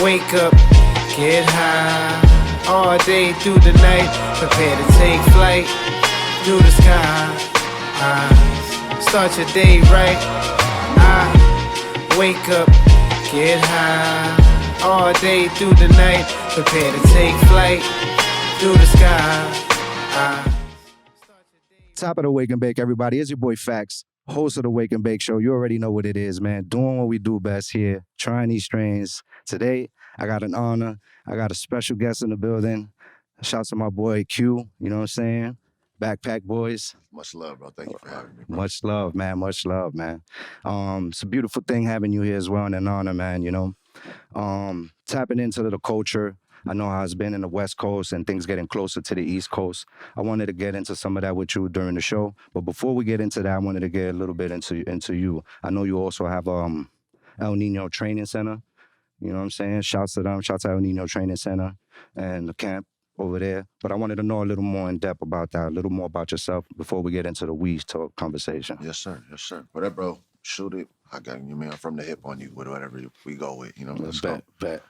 Wake up, get high, all day through the night, prepare to take flight through the sky. Start your day right. Wake up, get high, all day through the night, prepare to take flight through the sky. Top of the Wake and Bake, everybody. It's your boy Fax, host of the Wake and Bake Show. You already know what it is, man. Doing what we do best here, trying these strains. Today, I got an honor. I got a special guest in the building. Shouts to my boy Q, you know what I'm saying? BackpackBoyz. Much love, bro. Thank you for having me, bro. Much love, man. Much love, man. It's a beautiful thing having you here as well, and an honor, man, you know. Tapping into the culture. I know how it's been in the West Coast and things getting closer to the East Coast. I wanted to get into some of that with you during the show. But before we get into that, I wanted to get a little bit into you. I know you also have El Niño Training Center. You know what I'm saying? Shouts to them. Shouts to El Niño Training Center and the camp over there. But I wanted to know a little more in depth about that, a little more about yourself before we get into the weeds talk conversation. Yes, sir. Yes, sir. Whatever, bro. Shoot it. I got you, man. I'm from the hip on you with whatever we go with. You know, let's go. Bet.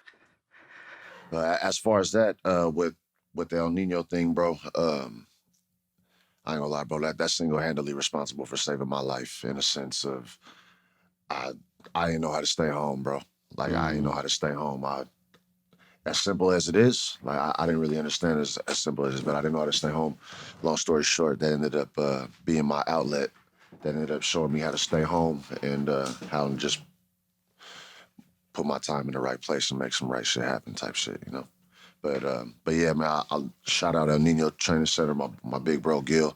As far as that, with the El Nino thing, bro, I ain't gonna lie, bro. That's single-handedly responsible for saving my life in a sense of I didn't know how to stay home, bro. Like I didn't know how to stay home. As simple as it is, like I didn't really understand as simple as it is, but I didn't know how to stay home. Long story short, that ended up being my outlet. That ended up showing me how to stay home and how to just put my time in the right place and make some right shit happen type shit, you know? But yeah, man, I'll shout out El Nino Training Center, my big bro, Gil.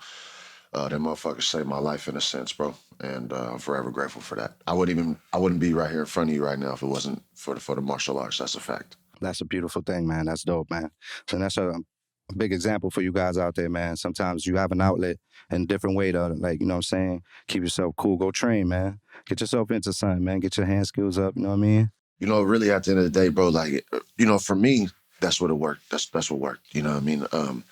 That motherfucker saved my life in a sense, bro. And I'm forever grateful for that. I wouldn't be right here in front of you right now if it wasn't for the martial arts. That's a fact. That's a beautiful thing, man. That's dope, man. So that's a big example for you guys out there, man. Sometimes you have an outlet and a different way to, like, you know what I'm saying, keep yourself cool. Go train, man. Get yourself into something, man. Get your hand skills up, you know what I mean? You know, really at the end of the day, bro, like, you know, for me, that's what it worked. That's what worked, you know what I mean?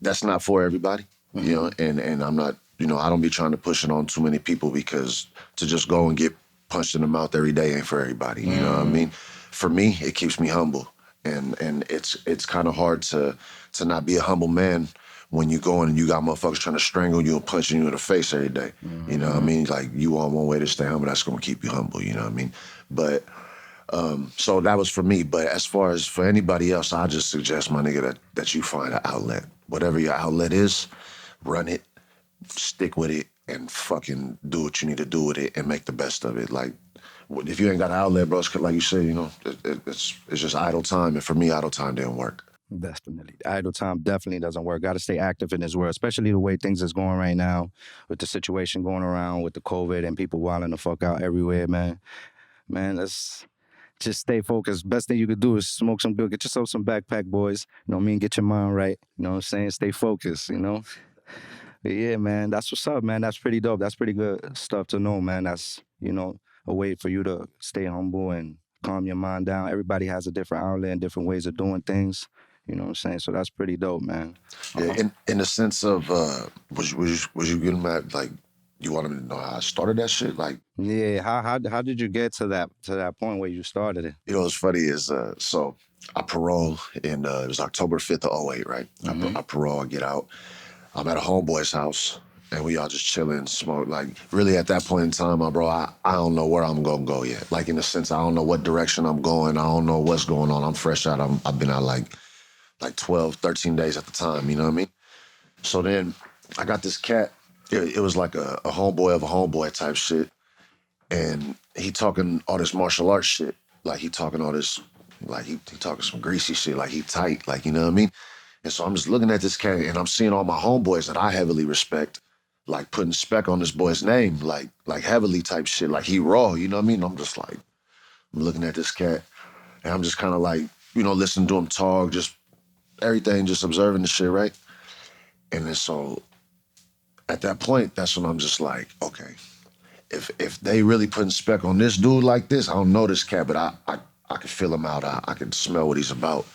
That's not for everybody, you know, and I'm not, you know, I don't be trying to push it on too many people because to just go and get punched in the mouth every day ain't for everybody, you know what I mean? For me, it keeps me humble. And it's kind of hard to not be a humble man when you go in and you got motherfuckers trying to strangle you and punching you in the face every day. You know what I mean? Like, you want one way to stay humble, that's going to keep you humble, you know what I mean? But, so that was for me. But as far as for anybody else, I just suggest, my nigga, that you find an outlet. Whatever your outlet is, run it, stick with it, and fucking do what you need to do with it and make the best of it. Like, if you ain't got an outlet, bro, it's like you said, you know, it's just idle time. And for me, idle time didn't work. Definitely. Idle time definitely doesn't work. Got to stay active in this world, especially the way things is going right now with the situation going around with the COVID and people wilding the fuck out everywhere, man. Man, let's just stay focused. Best thing you could do is smoke some good, get yourself some BackpackBoyz, you know what I mean? Get your mind right, you know what I'm saying? Stay focused, you know? But yeah, man, that's what's up, man. That's pretty dope. That's pretty good stuff to know, man. That's, you know, a way for you to stay humble and calm your mind down. Everybody has a different outlet and different ways of doing things. You know what I'm saying? So that's pretty dope, man. Yeah, in the sense of, was you getting mad, like, you wanted me to know how I started that shit? Like, yeah, how did you get to that point where you started it? You know what's funny is, so I parole in, it was October 5th of '08, right? I parole, I get out. I'm at a homeboy's house, and we all just chilling, smoke. Like, really at that point in time, bro, I don't know where I'm gonna go yet. Like, in the sense, I don't know what direction I'm going. I don't know what's going on. I'm fresh out. I've been out like 12, 13 days at the time, you know what I mean? So then I got this cat. It was like a homeboy of a homeboy type shit. And he talking all this martial arts shit. Like, he talking all this, like, he talking some greasy shit. Like, he tight, like, you know what I mean? And so I'm just looking at this cat, and I'm seeing all my homeboys that I heavily respect, like, putting spec on this boy's name, like heavily type shit. Like, he raw, you know what I mean? I'm just like, I'm looking at this cat, and I'm just kind of like, you know, listening to him talk, just everything, just observing the shit, right? And then so at that point, that's when I'm just like, okay, if they really putting spec on this dude like this, I don't know this cat, but I can feel him out. I can smell what he's about.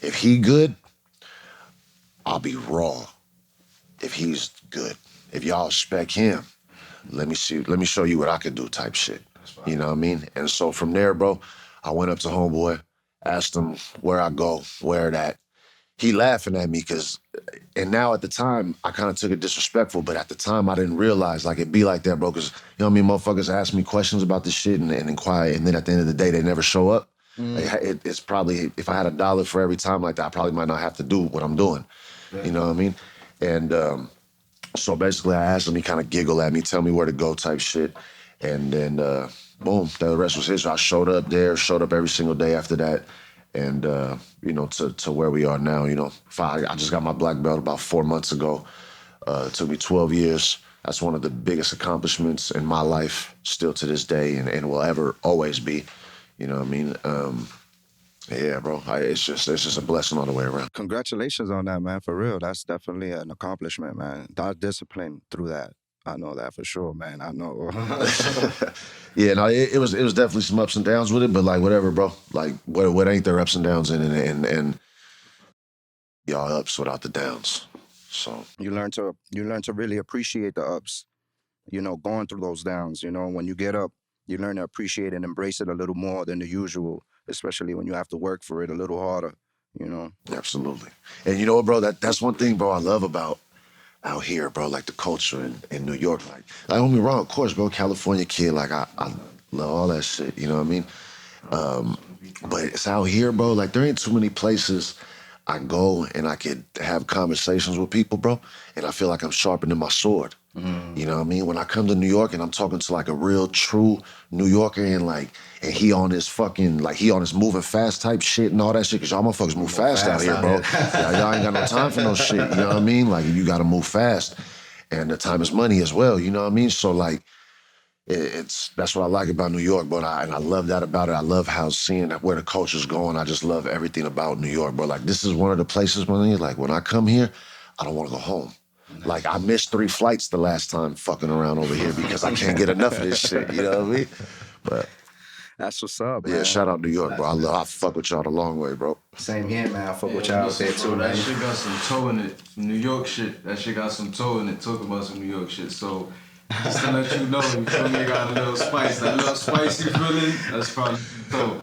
If he good, I'll be raw. If he's good, if y'all spec him, let me show you what I can do type shit. You know what I mean? And so from there, bro, I went up to homeboy asked him where I go, where it at. He laughing at me and now at the time, I kind of took it disrespectful, but at the time I didn't realize like it'd be like that, bro, because you know what I mean, motherfuckers ask me questions about this shit and inquire, and then at the end of the day, they never show up. Like, it's probably, if I had $1 for every time like that, I probably might not have to do what I'm doing. You know what I mean? And so basically I asked him, he kind of giggled at me, tell me where to go type shit. And then, boom, the rest was history. I showed up there, showed up every single day after that. And, you know, to where we are now, you know. I just got my black belt about 4 months ago. It took me 12 years. That's one of the biggest accomplishments in my life still to this day and will ever always be. You know what I mean? Yeah, bro. It's just a blessing all the way around. Congratulations on that, man. For real. That's definitely an accomplishment, man. That discipline through that. I know that for sure, man. I know. Yeah, no, it was definitely some ups and downs with it, but like whatever, bro. Like what ain't there ups and downs in it, and y'all ups without the downs. So you learn to really appreciate the ups, you know, going through those downs. You know, when you get up, you learn to appreciate and embrace it a little more than the usual, especially when you have to work for it a little harder, you know. Absolutely. And you know what, bro, that's one thing, bro, I love about out here, bro, like the culture in New York. Like don't get me wrong, of course, bro, California kid, like I love all that shit, you know what I mean? But it's out here, bro, like there ain't too many places I go and I could have conversations with people, bro, and I feel like I'm sharpening my sword. You know what I mean? When I come to New York and I'm talking to like a real true New Yorker and he on this fucking, like he on this moving fast type shit and all that shit, cause y'all motherfuckers move fast out here, bro. Y'all ain't got no time for no shit, you know what I mean? Like you gotta move fast and the time is money as well, you know what I mean? So like, that's what I like about New York, but I love that about it. I love how seeing where the culture's going. I just love everything about New York, bro. Like this is one of the places when I come here, I don't want to go home. Like I missed 3 flights the last time fucking around over here because I can't get enough of this shit. You know what I mean? But that's what's up, man. Yeah, shout out New York, bro. I fuck with y'all the long way, bro. Same here, man. I fuck with y'all out there too, bro, man. that shit got some toe in it. Some New York shit. That shit got some toe in it. Talk about some New York shit. So just to let you know, you feel me? Got a little spice. That little spicy feeling. That's probably toe.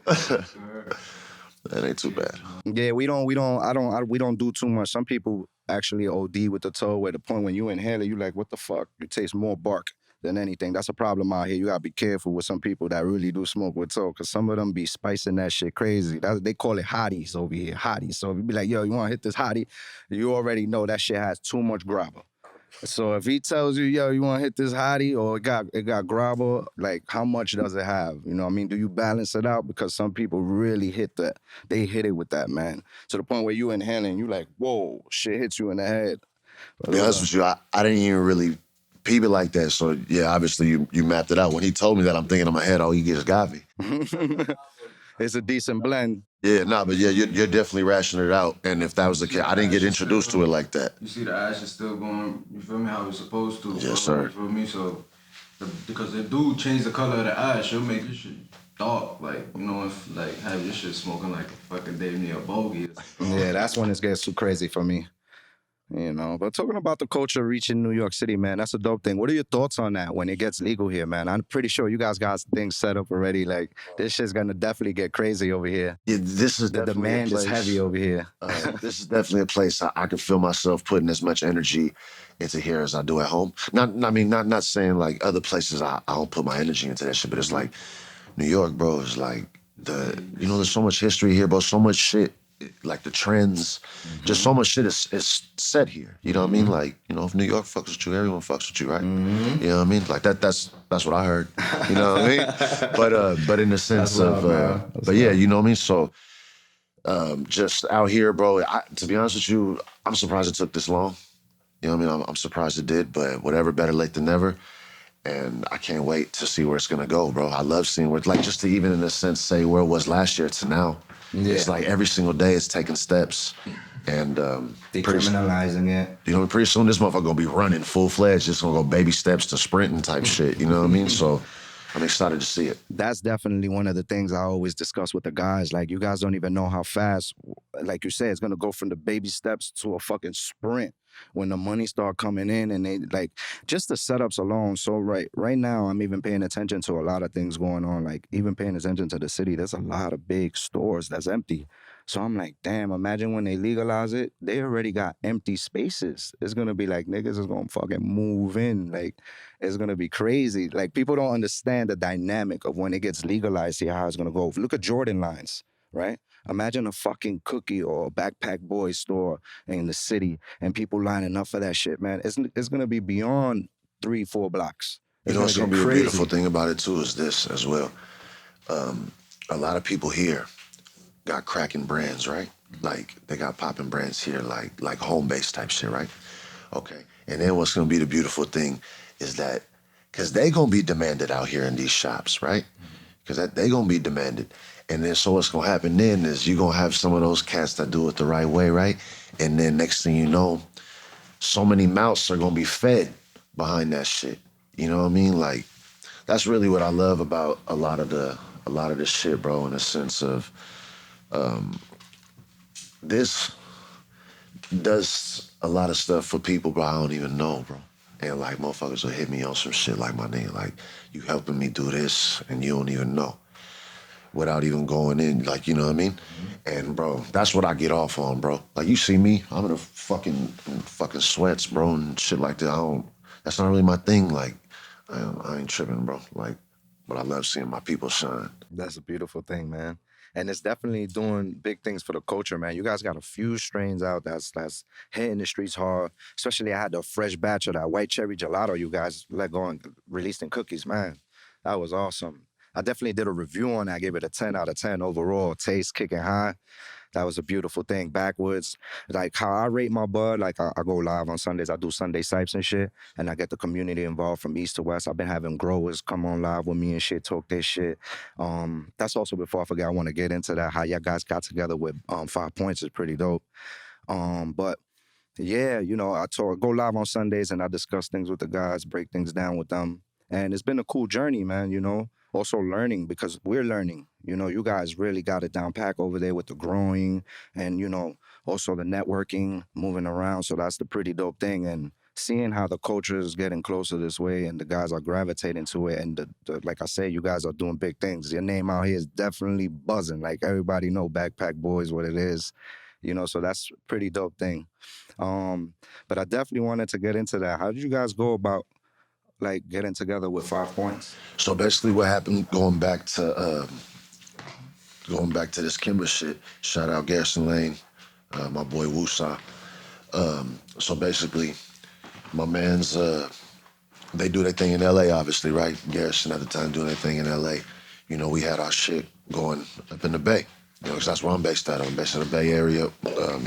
That ain't too bad. Yeah, we don't do too much. Some people actually OD with the toe, where the point when you inhale it, you like, what the fuck? You taste more bark than anything. That's a problem out here. You gotta be careful with some people that really do smoke with toe, because some of them be spicing that shit crazy. They call it hotties over here, hotties. So if you be like, yo, you wanna hit this hottie? You already know that shit has too much grabber. So if he tells you, yo, you want to hit this hottie or it got grabber, like how much does it have? You know what I mean? Do you balance it out? Because some people really hit that. They hit it with that, man. To the point where you inhaling, you like, whoa, shit hits you in the head. To be honest with you, I didn't even really peep it like that. So yeah, obviously you mapped it out. When he told me that, I'm thinking in my head, oh, he gets gave. It's a decent blend. Yeah, but yeah, you're definitely rationing it out. And if that was the case, I didn't get introduced to it like that. You see the ash is still going, you feel me, how it's supposed to. Yes, sir. You feel me? So, because the dude changed the color of the ash, it'll make your shit dark. Like, you know, if like have your shit smoking like a fucking damn near bogey. Yeah, that's when it gets too crazy for me. You know, but talking about the culture reaching New York City, man, that's a dope thing. What are your thoughts on that when it gets legal here, man? I'm pretty sure you guys got things set up already. Like, this shit's gonna definitely get crazy over here. Yeah, this is the demand is heavy over here. This is definitely a place I can feel myself putting as much energy into here as I do at home. Not saying like other places I don't put my energy into that shit, but it's like New York, bro, is like there's so much history here, bro, so much shit. Like the trends, just so much shit is set here. You know what I mean? Like, if New York fucks with you, everyone fucks with you, right? You know what I mean? Like that's what I heard. You know what I mean? But in the sense of, but yeah, you know what I mean? So just out here, bro, to be honest with you, I'm surprised it took this long. You know what I mean? I'm surprised it did, but whatever, better late than never. And I can't wait to see where it's gonna go, bro. I love seeing where, like, just to even in a sense say where it was last year to now. Yeah. It's like every single day it's taking steps and decriminalizing it. Pretty soon this motherfucker gonna be running full-fledged, just gonna go baby steps to sprinting type shit, you know what I mean? So I'm excited to see it. That's definitely one of the things I always discuss with the guys. Like, you guys don't even know how fast, like you said, it's gonna go from the baby steps to a fucking sprint when the money start coming in, and they like just the setups alone. So right now, I'm even paying attention to a lot of things going on. Like, even paying attention to the city. There's a lot of big stores that's empty. So I'm like, damn, imagine when they legalize it, they already got empty spaces. It's gonna be like niggas is gonna fucking move in. Like, it's gonna be crazy. Like, people don't understand the dynamic of when it gets legalized here, how it's gonna go. Look at Jordan lines, right? Imagine a fucking cookie or a BackpackBoyz store in the city and people lining up for that shit, man. It's gonna be beyond 3-4 blocks. You know what's get gonna be crazy. a beautiful thing about it too is this as well. A lot of people here got cracking brands, right? Like they got popping brands here, like home-based type shit, right? Okay. And then what's gonna be the beautiful thing is that, cause they gonna be demanded out here in these shops, right? Cause they gonna be demanded. And then so what's gonna happen then is you gonna have some of those cats that do it the right way, right? And then next thing you know, so many mouths are gonna be fed behind that shit. You know what I mean? Like, that's really what I love about a lot of this shit, bro, in the sense of this does a lot of stuff for people, bro, I don't even know, bro. And like motherfuckers will hit me on some shit like, my nigga, like, you helping me do this and you don't even know. Without even going in, like, you know what I mean? And bro, that's what I get off on, bro. Like, you see me, I'm in a fucking sweats, bro, and shit like that. That's not really my thing. Like, I ain't tripping, bro. Like, but I love seeing my people shine. That's a beautiful thing, man. And it's definitely doing big things for the culture, man. You guys got a few strains out that's hitting the streets hard. Especially, I had the fresh batch of that white cherry gelato you guys let go and released in cookies, man. That was awesome. I definitely did a review on that. I gave it a 10 out of 10 overall. Taste kicking high. That was a beautiful thing. Backwoods, like how I rate my bud, like I go live on Sundays. I do Sunday sipes and shit, and I get the community involved from east to west. I've been having growers come on live with me and shit, talk their shit. That's also, before I forget, I want to get into that. How y'all guys got together with 5 Points is pretty dope. But yeah, you know, go live on Sundays and I discuss things with the guys, break things down with them. And it's been a cool journey, man, you know. Also learning, because we're learning. You know, you guys really got it down pack over there with the growing and, you know, also the networking, moving around. So that's the pretty dope thing. And seeing how the culture is getting closer this way and the guys are gravitating to it. And like I say, you guys are doing big things. Your name out here is definitely buzzing. Like, everybody know BackpackBoyz, what it is. You know, so that's a pretty dope thing. But I definitely wanted to get into that. How did you guys go about, like, getting together with 5 Points? So basically what happened, going back to this Kimber shit, shout out Garrison Lane, my boy Woosa. So basically, my mans, they do their thing in LA, obviously, right? Garrison at the time doing their thing in LA. You know, we had our shit going up in the Bay. You know, 'cause that's where I'm based at. I'm based in the Bay Area,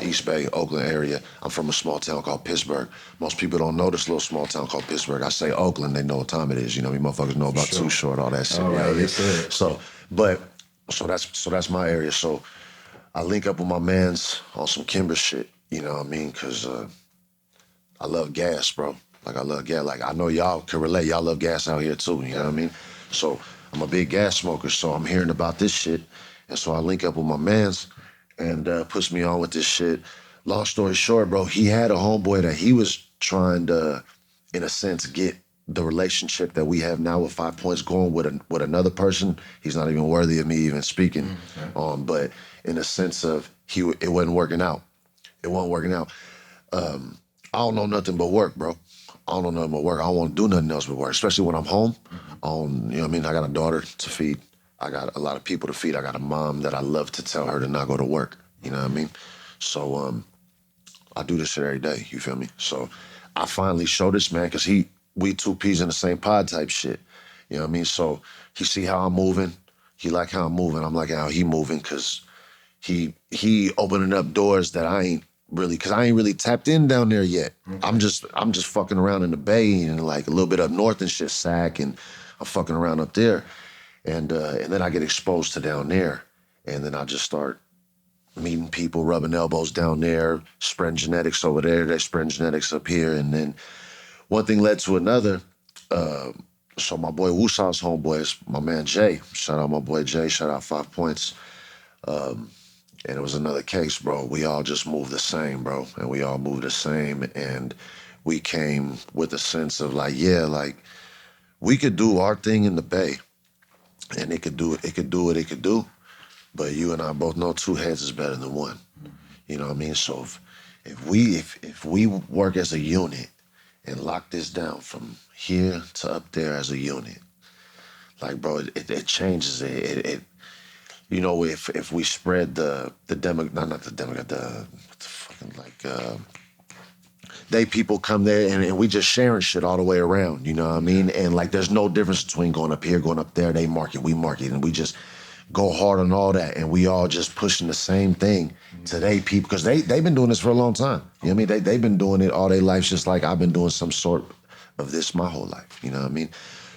East Bay, Oakland area. I'm from a small town called Pittsburgh. Most people don't know this little small town called Pittsburgh. I say Oakland, they know what time it is. You know, motherfuckers know about Too Short, all that shit. All right, yes, sir. So that's my area. So I link up with my mans on some Kimber shit. You know what I mean? 'Cause I love gas, bro. Like, I love gas. Like, I know y'all can relate. Y'all love gas out here too. You know what I mean? So I'm a big gas smoker. So I'm hearing about this shit. And so I link up with my mans and puts me on with this shit. Long story short, bro, he had a homeboy that he was trying to, in a sense, get the relationship that we have now with 5 Points going with another person. He's not even worthy of me even speaking. But in a sense of it wasn't working out. It wasn't working out. I don't know nothing but work, bro. I don't know nothing but work. I don't want to do nothing else but work, especially when I'm home. You know what I mean? I got a daughter to feed. I got a lot of people to feed. I got a mom that I love to tell her to not go to work. You know what I mean? So I do this shit every day. You feel me? So I finally show this man, because we two peas in the same pod type shit. You know what I mean? So he see how I'm moving. He like how I'm moving. I'm like how he moving, because he opening up doors that I ain't really, because I ain't really tapped in down there yet. I'm just fucking around in the Bay and like a little bit up north and shit, Sac, and I'm fucking around up there. And then I get exposed to down there. And then I just start meeting people, rubbing elbows down there, spreading genetics over there, they spreading genetics up here. And then one thing led to another. So my boy Wusaw's homeboys, my man Jay, shout out my boy Jay, shout out 5 Points. And it was another case, bro. We all just moved the same, bro. And we all moved the same. And we came with a sense of like, yeah, like we could do our thing in the Bay. And it could do what it could do. But you and I both know 2 heads is better than 1. You know what I mean? So if we work as a unit and lock this down from here to up there as a unit, like, bro, it changes it. It you know, if we spread the demo, not the democrat, the fucking like they people come there and we just sharing shit all the way around. You know what I mean? And like, there's no difference between going up here, going up there. They market, we market, and we just go hard on all that, and we all just pushing the same thing to they people, because they've been doing this for a long time. You know what I mean? They've been doing it all their lives, just like I've been doing some sort of this my whole life. You know what I mean?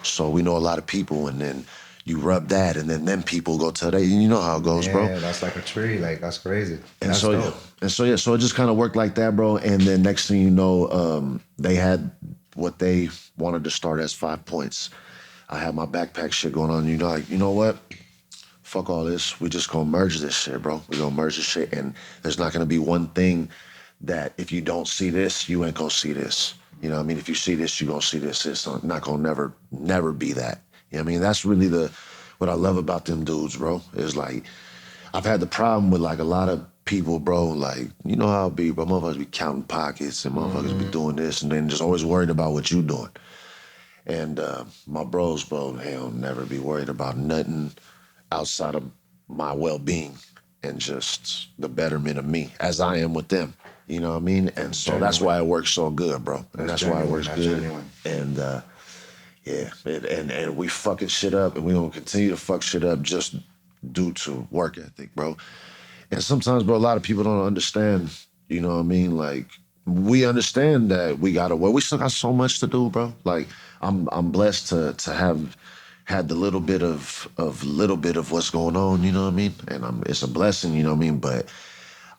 So we know a lot of people, and then you rub that, and then them people go to they. You know how it goes, bro. Yeah, that's like a tree. Like, that's crazy. And That's so dope. so it just kind of worked like that, bro. And then next thing you know, they had what they wanted to start as 5 Points. I had my backpack shit going on. You know, like, you know what? Fuck all this. We just gonna merge this shit, bro. We gonna merge this shit, and there's not gonna be one thing that if you don't see this, you ain't gonna see this. You know what I mean? If you see this, you gonna see this. It's not gonna never be that. You know what I mean? That's really what I love about them dudes, bro. Is like, I've had the problem with like a lot of people, bro. Like, you know how it be, bro. Motherfuckers be counting pockets and motherfuckers be doing this, and then just always worried about what you doing. And my bros, bro, they'll never be worried about nothing outside of my well-being and just the betterment of me as I am with them. You know what I mean? And so that's why it works so good, bro. And that's why it works good. And yeah, and we fucking shit up, and we gonna continue to fuck shit up just due to work ethic, bro. And sometimes, bro, a lot of people don't understand, you know what I mean? Like, we understand that we gotta work. We still got so much to do, bro. Like, I'm blessed to have had the little bit of what's going on, you know what I mean? And it's a blessing, you know what I mean? But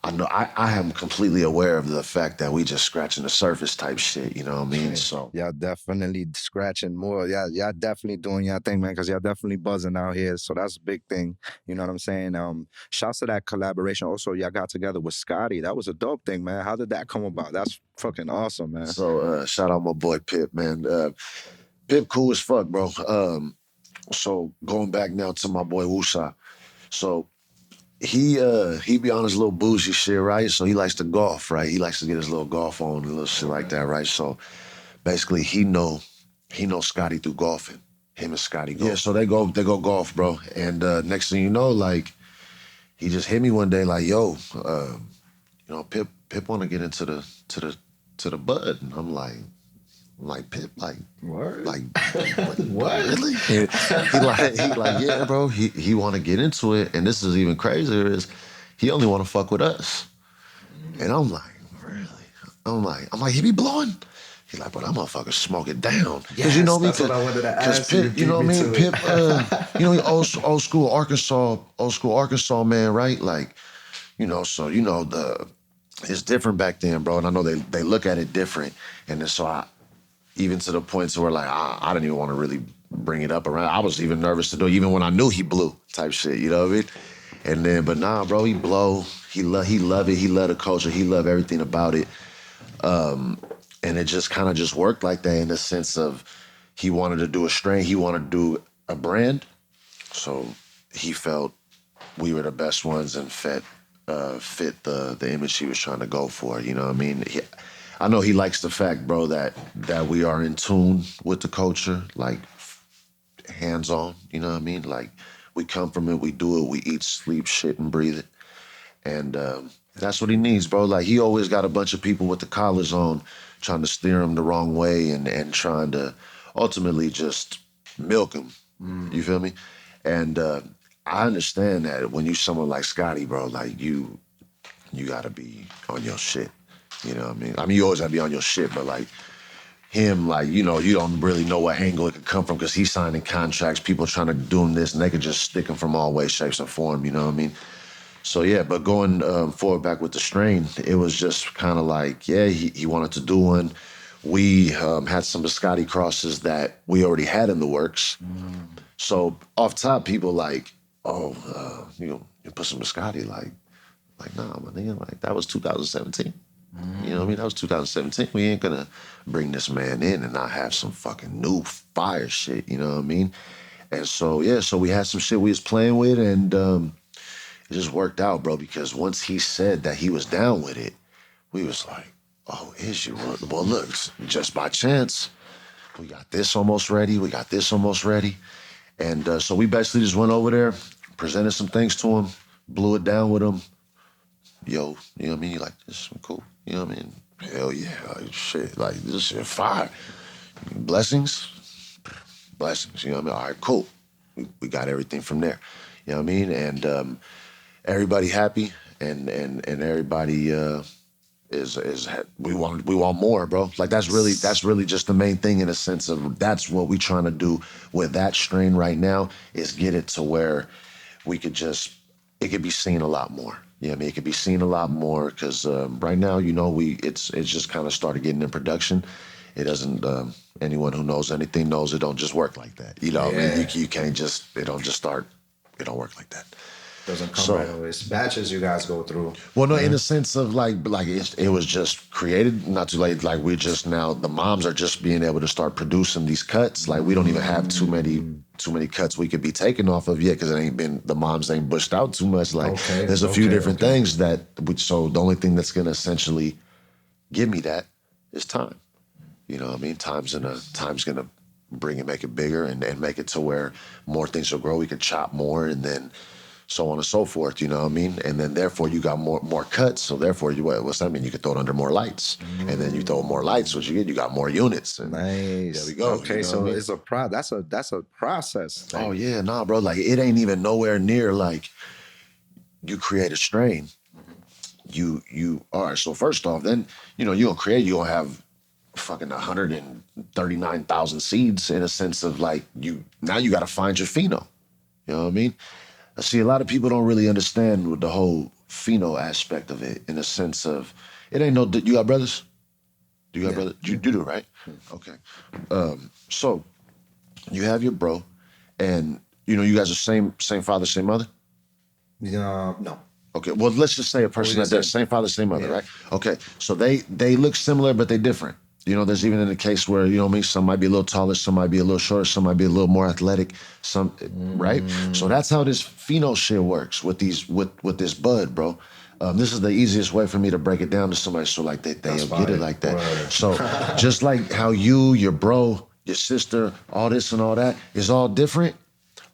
I know I am completely aware of the fact that we just scratching the surface type shit, you know what I mean? So y'all definitely scratching more. Y'all definitely doing y'all thing, man, because y'all definitely buzzing out here. So that's a big thing. You know what I'm saying? Shouts to that collaboration. Also, y'all got together with Scotty. That was a dope thing, man. How did that come about? That's fucking awesome, man. So shout out my boy Pip, man. Pip cool as fuck, bro. So going back now to my boy Wusa. So he be on his little bougie shit, right? So he likes to golf, right? He likes to get his little golf on and little shit like that, right? So basically he know Scotty through golfing. Him and Scotty golf. Yeah, so they go golf, bro. And next thing you know, like, he just hit me one day like, yo, you know, Pip wanna get into the bud. And I'm like, Pip, like, Word? like, what? Really? He like, yeah, bro. He want to get into it, and this is even crazier. Is he only want to fuck with us? And I'm like, really? I'm like, he be blowing. He's like, but that motherfucker smoke it down. Yes, you know, that's what I wanted to ask Pip, you know what I mean? Pip, you know, he old school Arkansas man, right? Like, you know, so you know it's different back then, bro. And I know they look at it different, and then so even to the point where like I didn't even want to really bring it up around. I was even nervous to do it, even when I knew he blew type shit, you know what I mean? And then, but nah, bro, he blow. He love it. He love the culture. He love everything about it. And it just kind of just worked like that in the sense of he wanted to do a strain. He wanted to do a brand. So he felt we were the best ones and fit the image he was trying to go for, you know what I mean? I know he likes the fact, bro, that we are in tune with the culture, like hands-on, you know what I mean? Like, we come from it, we do it, we eat, sleep, shit, and breathe it. And that's what he needs, bro. Like, he always got a bunch of people with the collars on trying to steer him the wrong way and trying to ultimately just milk him. You feel me? And I understand that when you someone like Scotty, bro, like, you gotta be on your shit. You know what I mean? I mean, you always gotta be on your shit, but like him, like, you know, you don't really know what angle it could come from because he's signing contracts, people trying to do him this, and they could just stick him from all ways, shapes, and form, you know what I mean? So yeah, but going forward back with the strain, it was just kind of like, yeah, he wanted to do one. we had some Scotty crosses that we already had in the works. So off top, people like, oh, you put some Scotty, like, nah, my nigga, like that was 2017. You know what I mean? That was 2017. We ain't gonna bring this man in and not have some fucking new fire shit, you know what I mean? And so, yeah, so we had some shit we was playing with, and it just worked out, bro, because once he said that he was down with it, we was like, oh, is you? Well, look, just by chance, we got this almost ready, we got this almost ready. And so we basically just went over there, presented some things to him, blew it down with him. Yo, you know what I mean? You like this? Cool. You know what I mean? Hell yeah. Like, shit, like this shit fire. Blessings? Blessings. You know what I mean? All right, cool. We got everything from there. You know what I mean? And everybody happy, and everybody is we want more, bro. Like that's really just the main thing, in a sense of that's what we trying to do with that strain right now, is get it to where we could just, it could be seen a lot more. You know what I mean? It could be seen a lot more, because right now, you know, it's just kind of started getting in production. It doesn't, anyone who knows anything knows it don't just work like that. You know what I mean? You can't just, it don't work like that. Doesn't come right away. It's batches you guys go through. Well, no, in the sense of like it was just created, not too late. Like we're just now, the moms are just being able to start producing these cuts. Like we don't even have too many cuts we could be taken off of yet, because the moms ain't bushed out too much. Like there's a few different things that, so the only thing that's gonna essentially give me that is time. You know what I mean? Time's gonna bring it, make it bigger, and make it to where more things will grow. We can chop more, and then so on and so forth, you know what I mean? And then therefore you got more cuts, so therefore what's that mean? You can throw it under more lights. And then you throw more lights, what you got more units. And nice. There we go. Okay, you know so what I mean? it's that's a process. Oh yeah, nah, bro. Like it ain't even nowhere near like you create a strain. You all right, so first off, then you're gonna have fucking 139,000 seeds, in a sense of like now you gotta find your pheno. You know what I mean? See, a lot of people don't really understand with the whole pheno aspect of it, in a sense of, it ain't no, you got brothers? Do you got brothers? You do, right? Okay. So you have your bro, and you guys are same father, same mother? No. Okay, well, let's just say a person like that, same father, same mother, right? Okay, so they look similar, but they're different. There's even in a case where, you know what I mean, some might be a little taller, some might be a little shorter, some might be a little more athletic, right? So that's how this pheno shit works with this bud, bro. This is the easiest way for me to break it down to somebody, so like they'll get it like that. Right. So just like how you, your bro, your sister, all this and all that is all different.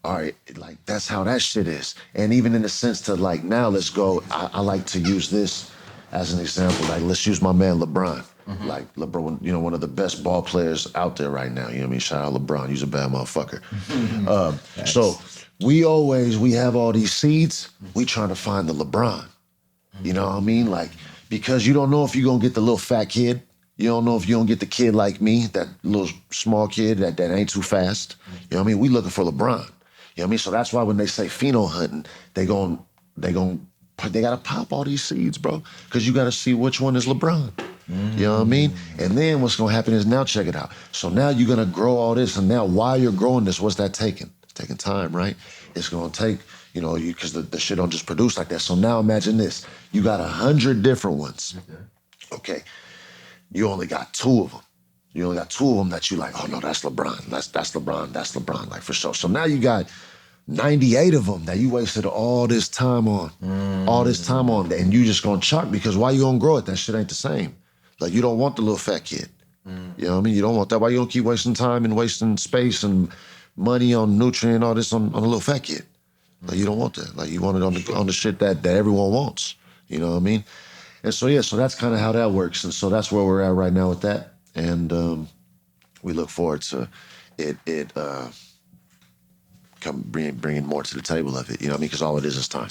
All right, like that's how that shit is. And even in the sense to like, now let's go, I like to use this as an example. Like, let's use my man LeBron. Like LeBron, one of the best ball players out there right now. You know what I mean? Shout out LeBron. He's a bad motherfucker. So we have all these seeds. We trying to find the LeBron. You know what I mean? Like, because you don't know if you're gonna get the little fat kid. You don't know if you're gonna get the kid like me, that little small kid that ain't too fast. You know what I mean? We looking for LeBron. You know what I mean? So that's why when they say pheno hunting, they gotta pop all these seeds, bro, because you gotta see which one is LeBron. You know what I mean? And then what's gonna happen is, now check it out. So now you're gonna grow all this, and now while you're growing this, what's that taking? It's taking time, right? It's gonna take, because the shit don't just produce like that. So now imagine this: you got 100 different ones. Okay, you only got 2 of them. You only got 2 of them that you like. Oh no, that's LeBron. That's LeBron. That's LeBron. Like, for sure. So now you got 98 of them that you wasted all this time on, and you just gonna chuck, because why you gonna grow it? That shit ain't the same. Like, you don't want the little fat kid. You know what I mean? You don't want that. Why you gonna keep wasting time and wasting space and money on nutrient, all this on a little fat kid? Like, you don't want that. Like, you want it on the shit that everyone wants. You know what I mean? And so, yeah, so that's kind of how that works. And so that's where we're at right now with that. And we look forward to it bringing more to the table of it. You know what I mean? Because all it is time.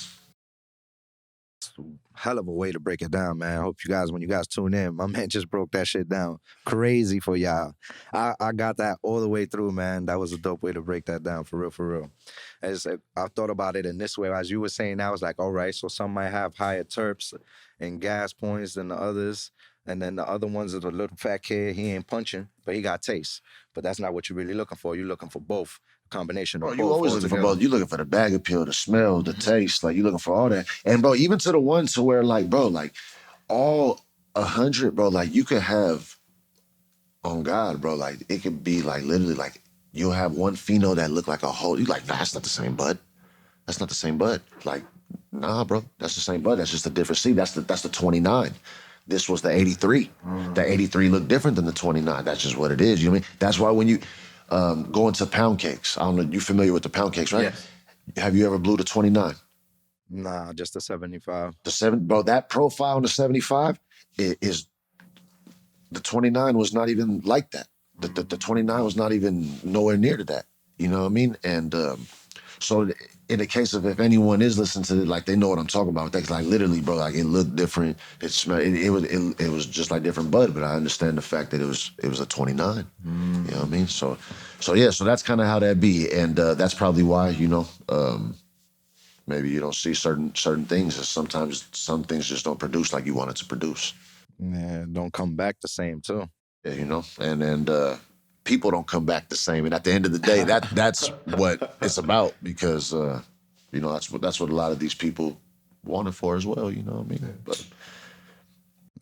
Hell of a way to break it down, man. I hope you guys, when you guys tune in, my man just broke that shit down crazy for y'all. I got that all the way through, man. That was a dope way to break that down, for real, for real. I thought about it in this way. As you were saying, I was like, all right, so some might have higher terps and gas points than the others. And then the other ones is a little fat kid. He ain't punching, but he got taste. But that's not what you're really looking for. You're looking for both. Combination of Bro, both. you always looking for both. You looking for the bag appeal, the smell, the taste. Like, you looking for all that. And, bro, even to the one to where, like, bro, like, all 100, bro, like, you could have, on God, bro, like, it could be, like, literally, like, you'll have one Pheno that look like a whole, you like, nah, that's not the same bud. That's not the same bud. Like, nah, bro, that's the same bud. That's just a different seed. That's the 29. This was the 83. The 83 looked different than the 29. That's just what it is. You know what I mean? That's why when you go into pound cakes, I don't know, you familiar with the pound cakes, right? Yes. Have you ever blew the 29? Nah, just a 75. The 7, bro, that profile on the 75 is the 29 was not even like that. The 29 was not even nowhere near to that. You know what I mean? And so in the case of, if anyone is listening to it, like, they know what I'm talking about. That's like, literally, bro, like, it looked different. It smelled, it was just like different bud, but I understand the fact that it was a 29. You know what I mean? So yeah, so that's kind of how that be. And that's probably why, you know, maybe you don't see certain things. Sometimes some things just don't produce like you want it to produce. Yeah, don't come back the same too. Yeah, you know, and people don't come back the same. And at the end of the day, that's what it's about, because you know, that's what a lot of these people want it for as well. You know what I mean? But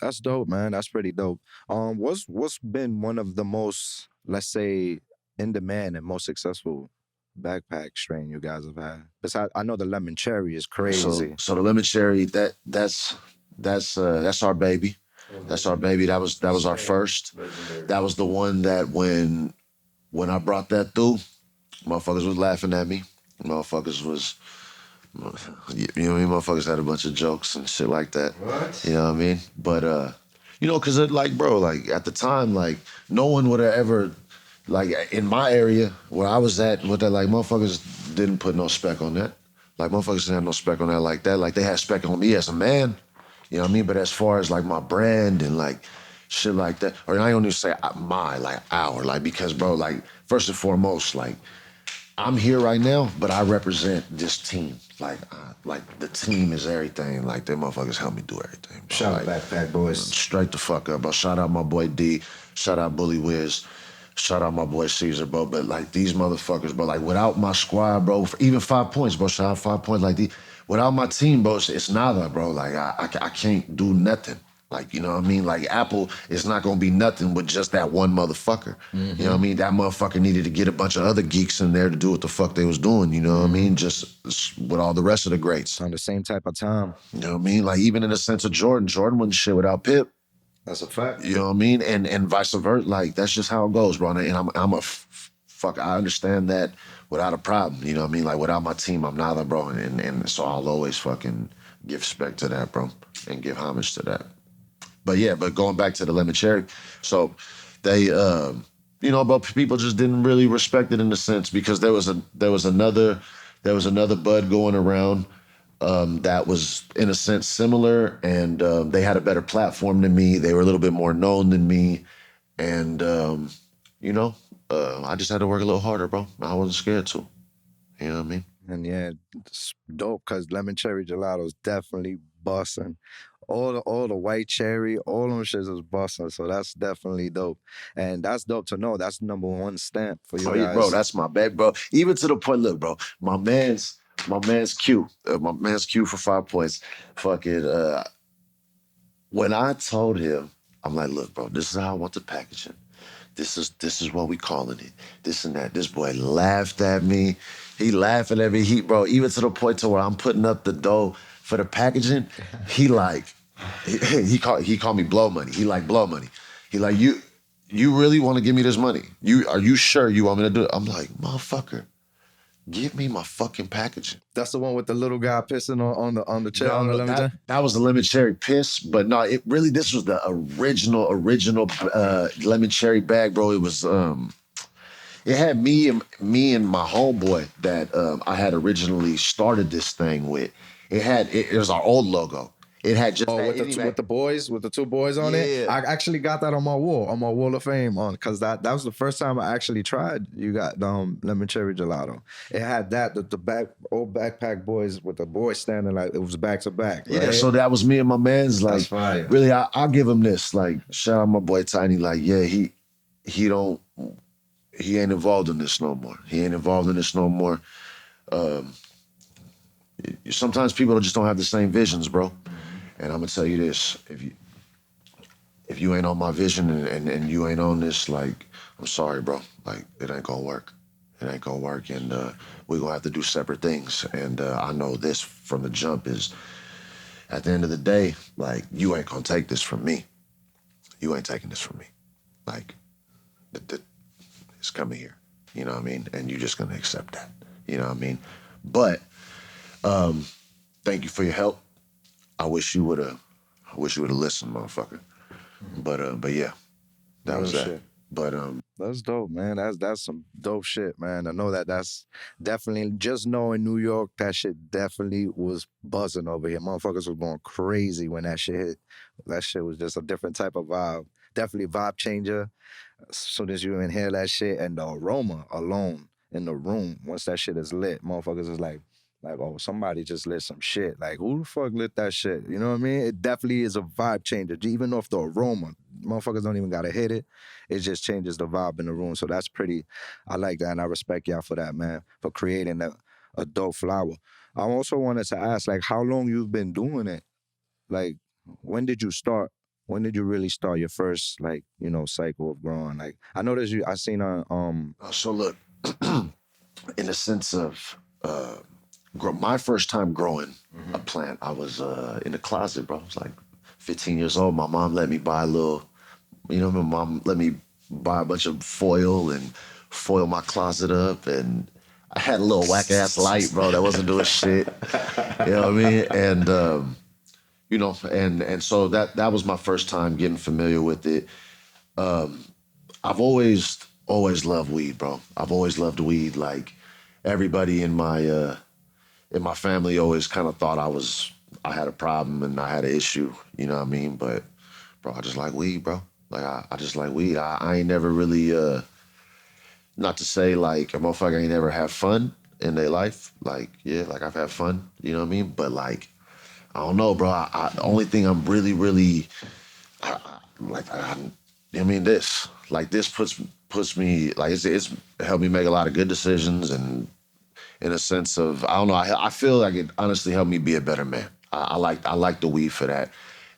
That's dope, man. That's pretty dope. What's been one of the most, let's say, in demand and most successful backpack strain you guys have had? Besides, I know the lemon cherry is crazy. so the lemon cherry, that's our baby. That's our baby. That was our first. That was the one that when I brought that through, motherfuckers was laughing at me. Motherfuckers was, you know what I mean? Motherfuckers had a bunch of jokes and shit like that. What? You know what I mean? But, you know, because, like, bro, like, at the time, like, no one would have ever, like, in my area where I was at, with that, like, motherfuckers didn't put no spec on that. Like, motherfuckers didn't have no spec on that like that. Like, they had spec on me as a man. You know what I mean? But as far as, like, my brand and, like, shit like that, or I don't even say my, like, our, like, because, bro, like, first and foremost, like, I'm here right now, but I represent this team. Like the team is everything. Like, them motherfuckers help me do everything, bro. Shout out Like, BackpackBoyz. straight the fuck up, bro. Shout out my boy D. Shout out Bully Wiz. Shout out my boy Caesar, bro. But, like, these motherfuckers, bro, like, without my squad, bro, for even 5 points, bro. Shout out 5 points. Like, without my team, bro, it's nada, bro. Like, I can't do nothing. Like, you know what I mean? Like, Apple is not gonna be nothing with just that one motherfucker. You know what I mean? That motherfucker needed to get a bunch of other geeks in there to do what the fuck they was doing, you know what I mean? Just with all the rest of the greats. On the same type of time. You know what I mean? Like, even in the sense of Jordan wouldn't shit without Pip. That's a fact. You know what I mean? And vice versa. Like, that's just how it goes, bro. And I'm a fuck. I understand that without a problem. You know what I mean? Like, without my team, I'm nada, bro. And so I'll always fucking give respect to that, bro, and give homage to that. But yeah, but going back to the lemon cherry, so they, you know, but people just didn't really respect it in a sense, because there was another bud going around that was, in a sense, similar, and they had a better platform than me. They were a little bit more known than me, and you know, I just had to work a little harder, bro. I wasn't scared to. You know what I mean? And yeah, it's dope, because lemon cherry gelato is definitely busting. All the white cherry, all them shits is busting. So that's definitely dope. And that's dope to know. That's #1 stamp for you guys. Yeah, bro, that's my bad, bro. Even to the point, look, bro, my man's Q. My man's Q for 5 points. Fuck it. When I told him, I'm like, look, bro, this is how I want the packaging. This is what we calling it. This and that. This boy laughed at me. He laughing at me. Bro, even to the point to where I'm putting up the dough for the packaging. He like, he called me blow money. He like, blow money. He like, you really want to give me this money? Are you sure you want me to do it? I'm like, motherfucker, give me my fucking packaging. That's the one with the little guy pissing on the chair. No, on the lemon cherry? That was the lemon cherry piss, but no, this was the original lemon cherry bag, bro. It was it had me and my homeboy that I had originally started this thing with. It was our old logo. It had just with the boys, with the two boys on it. I actually got that on my wall of fame because that was the first time I actually tried. You got Lemon Cherry Gelato. It had that the old Backpack Boys with the boys standing like it was back to back. Right? Yeah, so that was me and my man's like. That's fire. Really, I'll give him this. Like, shout out my boy Tiny. Like, yeah, he ain't involved in this no more. He ain't involved in this no more. Sometimes people just don't have the same visions, bro. And I'm gonna tell you this: if you ain't on my vision and you ain't on this, like, I'm sorry, bro. Like, it ain't gonna work. It ain't gonna work, and we're gonna have to do separate things. And I know this from the jump is, at the end of the day, like, you ain't gonna take this from me. You ain't taking this from me. Like, it's coming here. You know what I mean? And you're just gonna accept that. You know what I mean? But thank you for your help. I wish you would have listened, motherfucker. But yeah, that was that. Shit. But that's dope, man. That's some dope shit, man. I know that's definitely, just knowing New York, that shit definitely was buzzing over here. Motherfuckers was going crazy when that shit hit. That shit was just a different type of vibe. Definitely vibe changer. As soon as you inhale that shit, and the aroma alone in the room, once that shit is lit, motherfuckers is like, oh, somebody just lit some shit. Like, who the fuck lit that shit? You know what I mean? It definitely is a vibe changer. Even off the aroma, motherfuckers don't even gotta hit it. It just changes the vibe in the room. So that's pretty, I like that, and I respect y'all for that, man, for creating a dope flower. I also wanted to ask, like, how long you've been doing it? Like, when did you start? When did you really start your first, like, cycle of growing? Like, I noticed I seen on So look, in the sense of my first time growing a plant, I was in the closet, bro. I was like 15 years old. My mom let me buy my mom let me buy a bunch of foil and foil my closet up, and I had a little whack ass light, bro, that wasn't doing shit. You know what I mean? And and so that was my first time getting familiar with it. I've always loved weed, bro. I've always loved weed. Like, everybody in my family always kind of thought I had a problem and I had an issue, you know what I mean? But, bro, I just like weed, bro. Like, I just like weed. I ain't never really, not to say, like, a motherfucker ain't never have fun in their life. Like, yeah, like, I've had fun, you know what I mean? But, like, I don't know, bro. The only thing I'm really, really, this puts me, like, it's helped me make a lot of good decisions, and in a sense of, I don't know, I feel like it honestly helped me be a better man. I like the weed for that.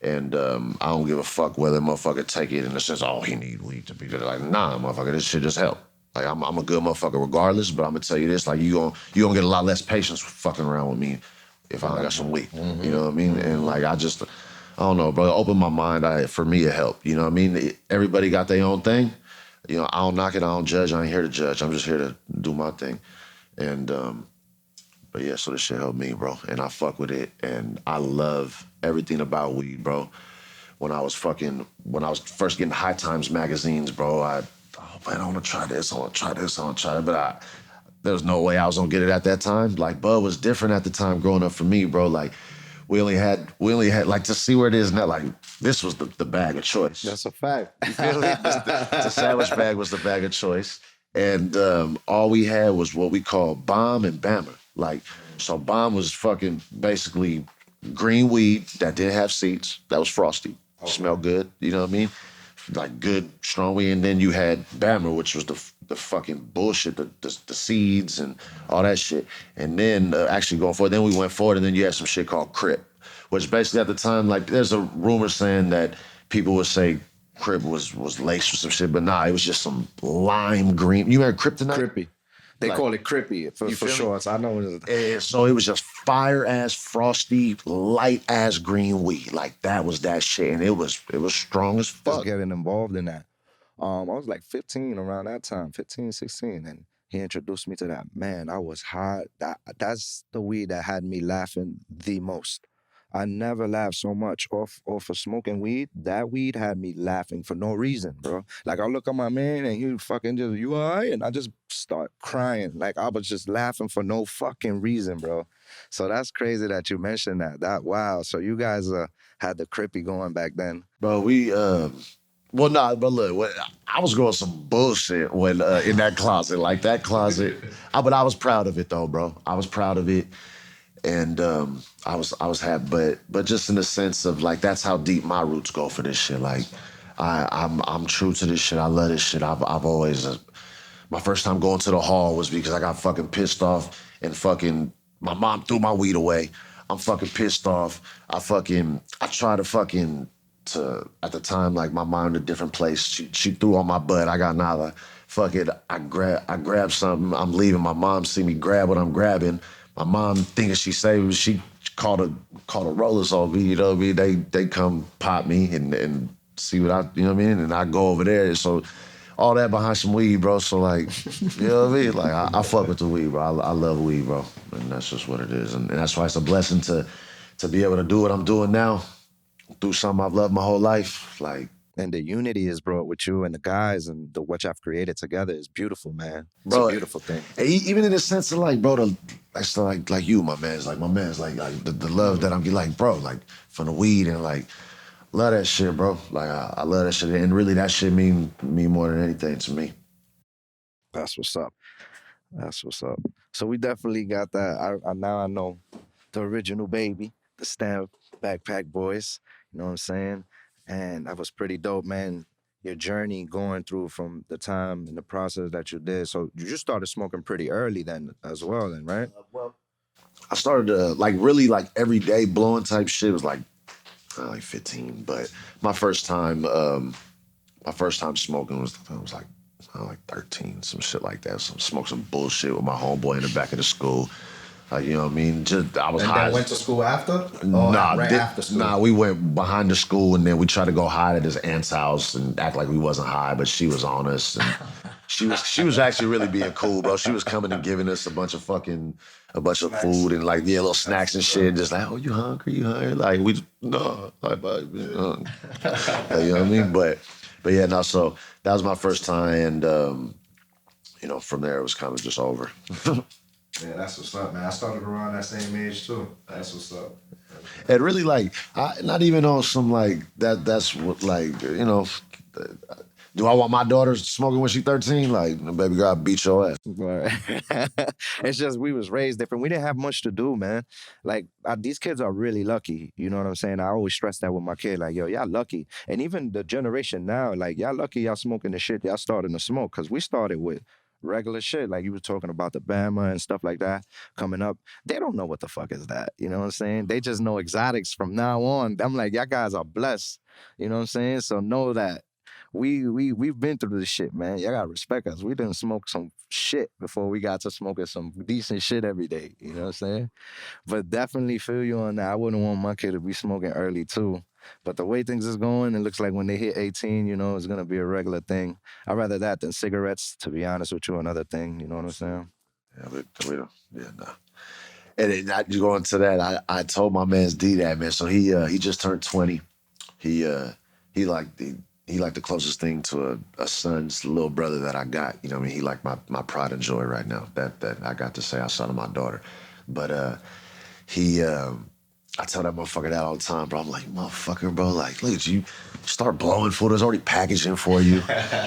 And I don't give a fuck whether a motherfucker take it in the sense, oh, he need weed to be good. Like, nah, motherfucker, this shit just help. Like, I'm a good motherfucker regardless, but I'm gonna tell you this, like, you gonna get a lot less patience fucking around with me if I got some weed. You know what I mean? And, like, I don't know, bro, open my mind. For me, it helped. You know what I mean? Everybody got their own thing. You know, I don't knock it, I don't judge. I ain't here to judge. I'm just here to do my thing. And, but yeah, so this shit helped me, bro. And I fuck with it. And I love everything about weed, bro. When I was first getting High Times magazines, bro, I want to try this, but there was no way I was gonna get it at that time. Like, bud was different at the time growing up for me, bro. Like, we only had like, to see where it is now, like, this was the bag of choice. That's a fact. You feel me? The sandwich bag was the bag of choice. And all we had was what we call bomb and bammer. Like, so bomb was fucking basically green weed that didn't have seeds. That was frosty. Okay. Smelled good, you know what I mean? Like, good, strong weed. And then you had bammer, which was the fucking bullshit, the seeds and all that shit. And then actually going forward, then we went forward, and then you had some shit called Crip, which basically at the time, like, there's a rumor saying that people would say Crip was laced with some shit, but nah, it was just some lime green. You remember Kryptonite? Crippy. They call it Crippy for sure. So I know it is. So it was just fire ass, frosty, light ass green weed. Like, that was that shit, and it was strong as fuck. Just getting involved in that. I was like 15 around that time, 15, 16, and he introduced me to that. Man, I was high. That's the weed that had me laughing the most. I never laughed so much off of smoking weed. That weed had me laughing for no reason, bro. Like I look at my man and he fucking just, you all right? And I just start crying. Like I was just laughing for no fucking reason, bro. So that's crazy that you mentioned that. Wow. So you guys had the crippy going back then. Bro, well, nah, but look, I was growing some bullshit when in that closet, like that closet. But I was proud of it though, bro. I was proud of it, and I was happy, but just in the sense of like that's how deep my roots go for this shit. Like I'm true to this shit. I love this shit. I've always my first time going to the hall was because I got fucking pissed off and fucking my mom threw my weed away. I'm fucking pissed off. I tried to fucking at the time, like my mom in a different place. She threw on my butt. I got nada. Fuck it. I grabbed something. I'm leaving. My mom see me grab what I'm grabbing. My mom thinking she saved. She called a rollers on me. You know what I mean? They come pop me and see what I, you know what I mean? And I go over there. So all that behind some weed, bro. So like, you know what I mean? Like I fuck with the weed, bro. I love weed, bro. And that's just what it is. And that's why it's a blessing to be able to do what I'm doing now through something I've loved my whole life. Like, and the unity is brought with you and the guys and the what y'all created together is beautiful, man. It's bro, a beautiful thing. Even in the sense of like, bro, like you, my man's like the love that I'm getting, like, bro, like from the weed and like, love that shit, bro. Like I love that shit, and really that shit mean more than anything to me. That's what's up. That's what's up. So we definitely got that. I now I know the original baby, the stamp BackpackBoyz. You know what I'm saying? And that was pretty dope, man. Your journey going through from the time and the process that you did. So you just started smoking pretty early then as well, then, right? Well, I started like really like every day blowing type shit was like 15. But my first time smoking was like 13, some shit like that. Smoke some bullshit with my homeboy in the back of the school. You know what I mean? Just I was and high. Then went to school after? After school? Nah, we went behind the school and then we tried to go hide at his aunt's house and act like we wasn't high, but she was on us. And she was actually really being cool, bro. She was coming and giving us a bunch of food and like little snacks and shit. Just like, oh, you hungry? You hungry? Like no, like, you know what I mean? But yeah, no. So that was my first time, and you know, from there it was kind of just over. Yeah, that's what's up, man. I started around that same age too. That's what's up. And really, like, not even on some like that. That's what, like, you know. Do I want my daughter smoking when she's 13? Like, baby girl, I'll beat your ass. Right. It's just we was raised different. We didn't have much to do, man. Like these kids are really lucky. You know what I'm saying? I always stress that with my kid. Like, yo, y'all lucky. And even the generation now, like, y'all lucky y'all smoking the shit y'all starting to smoke. Because we started with regular shit. Like you were talking about the Bama and stuff like that coming up. They don't know what the fuck is that. You know what I'm saying? They just know exotics from now on. I'm like, y'all guys are blessed. You know what I'm saying? So know that we've been through this shit, man. Y'all gotta respect us. We didn't smoke some shit before we got to smoking some decent shit every day. You know what I'm saying? But definitely feel you on that. I wouldn't want my kid to be smoking early too. But the way things is going, it looks like when they hit 18, you know, it's gonna be a regular thing. I'd rather that than cigarettes, to be honest with you, another thing. You know what I'm saying? Yeah, we don't. Yeah, no. And then you go into that. I told my man's D that, man. So he just turned 20. He like the closest thing to a son's little brother that I got. You know what I mean? He like my pride and joy right now. That I got to say outside of my daughter. But I tell that motherfucker that all the time, bro. I'm like, motherfucker, bro, like, look at you. Start blowing food. There's already packaging for you.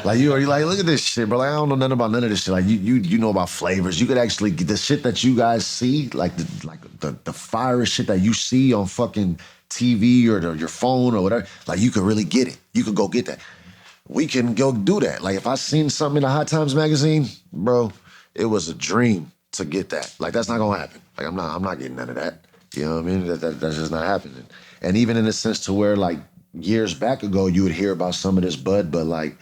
Like, you already like, look at this shit, bro. Like, I don't know nothing about none of this shit. Like, you know about flavors. You could actually get the shit that you guys see, like the fire shit that you see on fucking TV or your phone or whatever. Like, you could really get it. You could go get that. We can go do that. Like, if I seen something in the Hot Times magazine, bro, it was a dream to get that. Like, that's not gonna happen. Like, I'm not getting none of that. You know what I mean? That's just not happening. And even in the sense to where, like, years back ago, you would hear about some of this bud, but, like,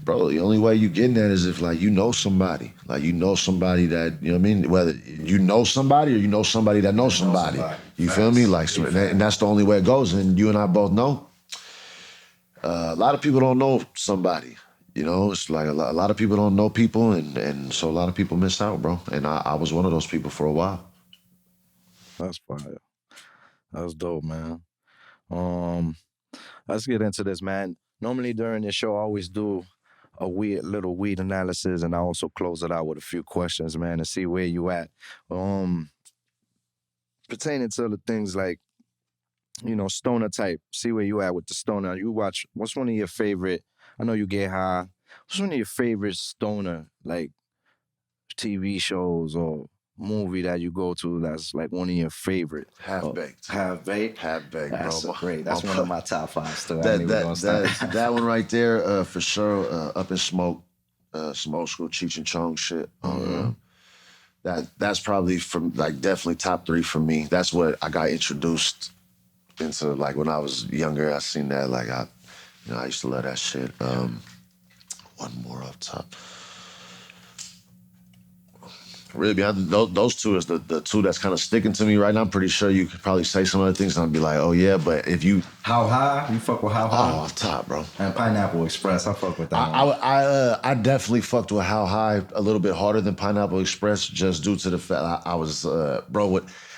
bro, the only way you getting that is if, like, you know somebody. Like, you know somebody that, you know what I mean? Whether you know somebody or you know somebody that knows somebody. You feel me? Like, so, and that's the only way it goes. And you and I both know. A lot of people don't know somebody. You know, it's like a lot of people don't know people, and so a lot of people miss out, bro. And I was one of those people for a while. That's fire. That's dope, man. Um, let's get into this, man. Normally during this show, I always do a little weed analysis, and I also close it out with a few questions, man, to see where you at. Um, Pertaining to the things like, stoner type. See where you at with the stoner. You watch. What's one of your favorite? I know you get high. What's one of your favorite stoner like TV shows or movie that you go to that's like one of your favorite? Half baked. Half baked. Half baked, That's bro. great. That's one of my top five too. I ain't even gonna stop. That one right there, for sure. Up in Smoke, some old school Cheech and Chong shit. That's probably from like definitely top 3 for me. That's what I got introduced into. Like when I was younger, I seen that. Like I used to love that shit. One more up top. Really, those two is the two that's kind of sticking to me right now. I'm pretty sure you could probably say some other things and I'd be like, oh yeah, but if you... How High? You fuck with How High? Oh, off top, bro. And Pineapple Express, I fuck with that one. I definitely fucked with How High a little bit harder than Pineapple Express just due to the fact I was,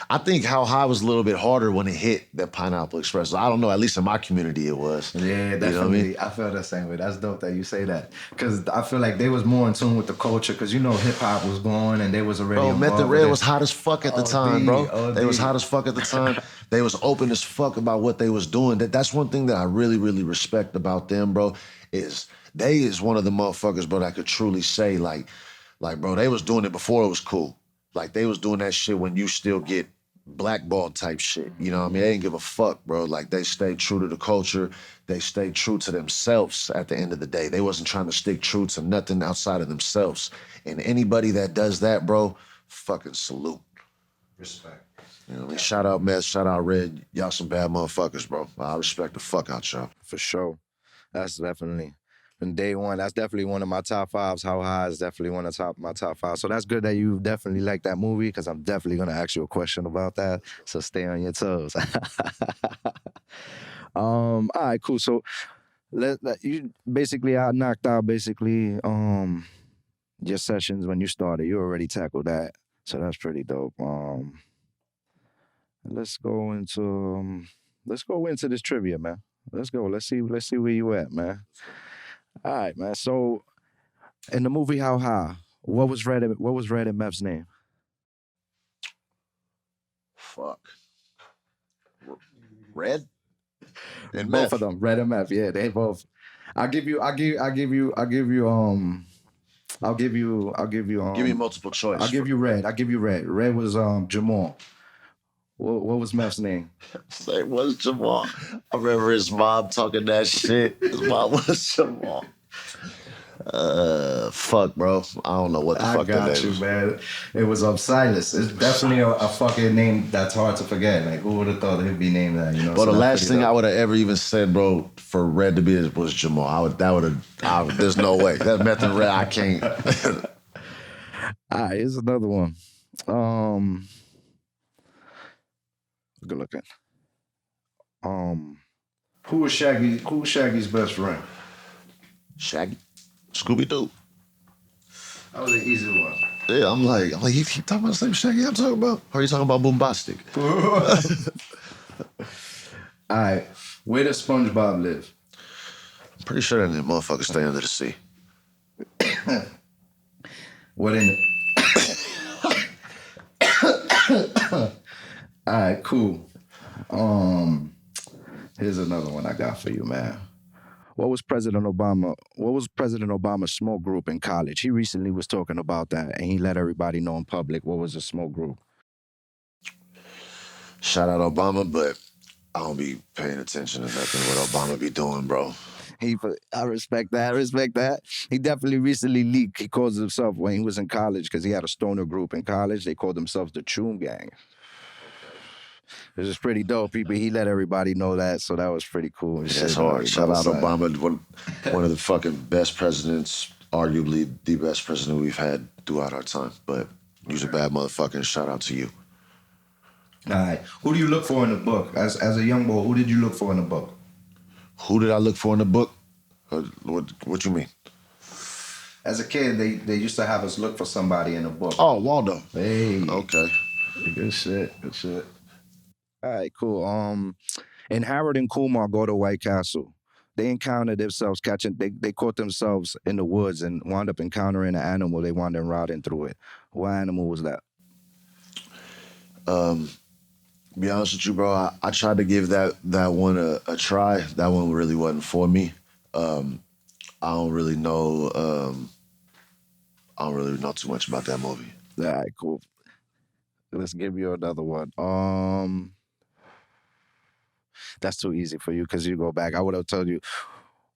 I think How High was a little bit harder when it hit than Pineapple Express. I don't know, at least in my community it was. Yeah, definitely. You know what I mean? I feel the same way. That's dope that you say that. Because I feel like they was more in tune with the culture because, hip-hop was going and they was already Bro, Meth and Red was hot as fuck at the time, bro. OD. They was hot as fuck at the time. They was open as fuck about what they was doing. That's one thing that I really, really respect about them, bro, is they is one of the motherfuckers, bro, that I could truly say, like, bro, they was doing it before it was cool. Like, they was doing that shit when you still get blackballed type shit. You know what I mean? They didn't give a fuck, bro. Like, they stayed true to the culture. They stayed true to themselves at the end of the day. They wasn't trying to stick true to nothing outside of themselves. And anybody that does that, bro, fucking salute. Respect. You know what I mean? Shout out Mess, shout out Red. Y'all some bad motherfuckers, bro. I respect the fuck out y'all. For sure. That's definitely, from day one, that's definitely one of my top fives. How High is definitely one of my top five. So that's good that you definitely like that movie because I'm definitely going to ask you a question about that. So stay on your toes. All right, cool. So you basically, I knocked out basically your sessions when you started. You already tackled that. So that's pretty dope. Let's go into this trivia, man. Let's go. Let's see where you at, man. All right, man. So in the movie How High, what was Red and Meth's name? Fuck. Red? And Both Meth. of them, Red and Meth. Yeah, they both. I'll give you Give me multiple choice. I'll give you Red. Red was Jamal. What was Meth's name? Say, what's Jamal? I remember his mom talking that shit. His mom was Jamal. Fuck, bro. I don't know what the fuck that got you, is. man. It was Silas. It's definitely a fucking name that's hard to forget. Like, who would have thought he'd be named that? You know. But so the last thing dope. I would have ever even said, bro, for Red to be was Jamal. There's no way. That Meth and Red, I can't. All right, here's another one. Good looking. Who was Shaggy's best friend? Shaggy? Scooby-Doo. That was an easy one. Yeah, I'm like, he talking about the same Shaggy I'm talking about? Or are you talking about Boombastic? All right, where does SpongeBob live? I'm pretty sure that motherfucker stay under the sea. What in it? All right, cool. Here's another one I got for you, man. What was President Obama's smoke group in college? He recently was talking about that, and he let everybody know in public what was a smoke group. Shout out Obama, but I don't be paying attention to nothing what Obama be doing, bro. I respect that. He definitely recently leaked. He calls himself, when he was in college, because he had a stoner group in college, they called themselves the Choom Gang. It was pretty dope. He let everybody know that, so that was pretty cool. It's hard. Shout out Obama, one of the fucking best presidents, arguably the best president we've had throughout our time. But you's a bad motherfucker, and shout out to you. All right. Who do you look for in the book? As a young boy, who did you look for in the book? Who did I look for in the book? What you mean? As a kid, they used to have us look for somebody in the book. Oh, Waldo. Hey. Okay. Good shit. All right, cool. And Harold and Kumar go to White Castle. They encountered themselves they caught themselves in the woods and wound up encountering an animal. They wound up riding through it. What animal was that? Be honest with you, bro, I tried to give that one a try. That one really wasn't for me. I don't really know. I don't really know too much about that movie. All right, cool. Let's give you another one. That's too easy for you because you go back. I would have told you